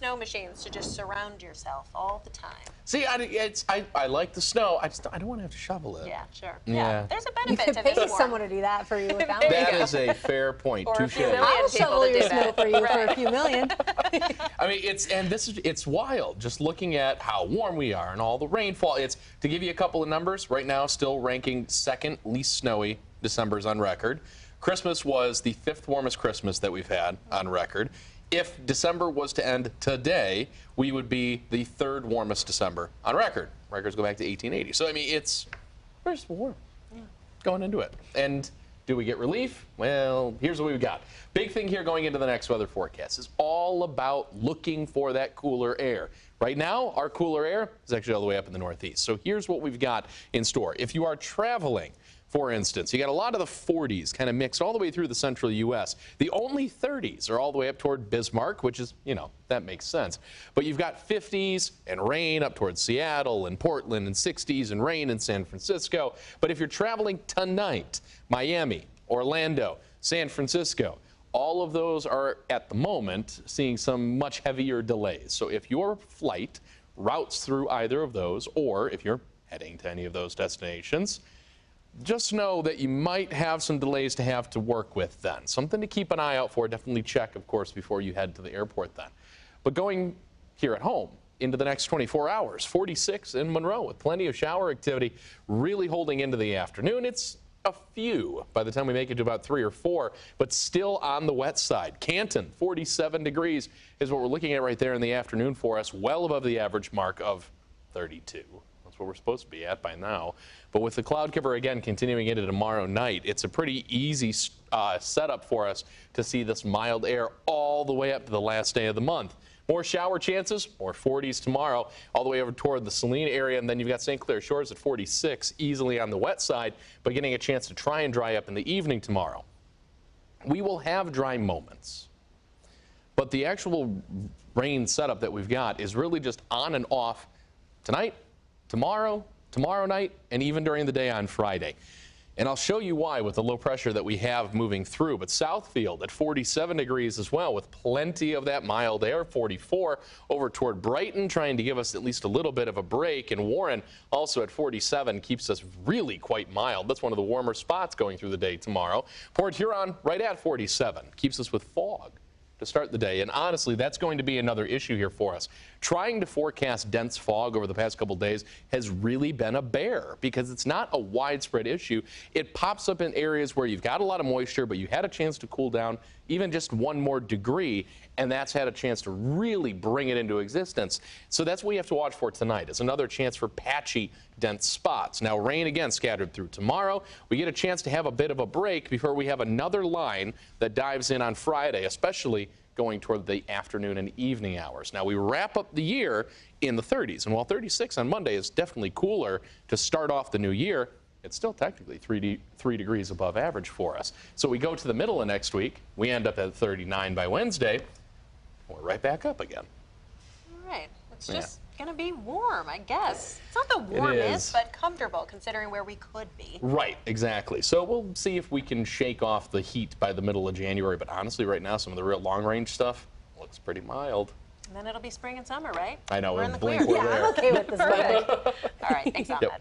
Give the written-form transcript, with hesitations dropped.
snow machines to just surround yourself all the time. See, I like the snow. I don't want to have to shovel it. Yeah, sure. Yeah. There's a You benefit could to pay this someone to do that for you without me. That is a fair point. Or a Touche. few million I'll people shovel to your do snow that. for you for a few million. I mean, it's wild. Just looking at how warm we are and all the rainfall. It's to give you a couple of numbers. Right now, still ranking second least snowy December's on record. Christmas was the 5th warmest Christmas that we've had on record. If December was to end today, we would be the 3rd warmest December on record. Records go back to 1880. So I mean, it's warm going into it. And do we get relief? Well, here's what we've got. Big thing here going into the next weather forecast is all about looking for that cooler air. Right now, our cooler air is actually all the way up in the northeast. So here's what we've got in store. If you are traveling, for instance, you got a lot of the 40s kind of mixed all the way through the central U.S. The only 30s are all the way up toward Bismarck, which is, you know, that makes sense. But you've got 50s and rain up towards Seattle and Portland, and 60s and rain in San Francisco. But if you're traveling tonight, Miami, Orlando, San Francisco, all of those are at the moment seeing some much heavier delays. So if your flight routes through either of those, or if you're heading to any of those destinations, just know that you might have some delays to have to work with then. Something to keep an eye out for. Definitely check, of course, before you head to the airport then. But going here at home into the next 24 hours, 46 in Monroe with plenty of shower activity, really holding into the afternoon. It's a few by the time we make it to about 3 or 4, but still on the wet side. Canton, 47 degrees is what we're looking at right there in the afternoon for us, well above the average mark of 32. What we're supposed to be at by now. But with the cloud cover again continuing into tomorrow night, it's a pretty easy setup for us to see this mild air all the way up to the last day of the month. More shower chances, more 40s tomorrow, all the way over toward the Saline area, and then you've got St. Clair Shores at 46, easily on the wet side, but getting a chance to try and dry up in the evening tomorrow. We will have dry moments, but the actual rain setup that we've got is really just on and off tonight, tomorrow night, and even during the day on Friday. And I'll show you why with the low pressure that we have moving through. But Southfield at 47 degrees as well, with plenty of that mild air, 44 over toward Brighton, trying to give us at least a little bit of a break. And Warren also at 47 keeps us really quite mild. That's one of the warmer spots going through the day tomorrow. Port Huron right at 47, keeps us with fog to start the day. And honestly, that's going to be another issue here for us. Trying to forecast dense fog over the past couple days has really been a bear because it's not a widespread issue. It pops up in areas where you've got a lot of moisture, but you had a chance to cool down even just 1 more degree, and that's had a chance to really bring it into existence. So that's what we have to watch for tonight. It's another chance for patchy, dense spots. Now, rain again scattered through tomorrow. We get a chance to have a bit of a break before we have another line that dives in on Friday, especially going toward the afternoon and evening hours. Now, we wrap up the year in the 30s, and while 36 on Monday is definitely cooler to start off the new year, it's still technically 3 degrees above average for us. So we go to the middle of next week, we end up at 39 by Wednesday, we're right back up again. All right, it's just going to be warm, I guess. It's not the warmest, but comfortable considering where we could be. Right, exactly. So we'll see if we can shake off the heat by the middle of January, but honestly right now some of the real long-range stuff looks pretty mild. And then it'll be spring and summer, right? I know, we're in the blink clear. we're there. I'm okay with this weather. All right, thanks, Ahmad.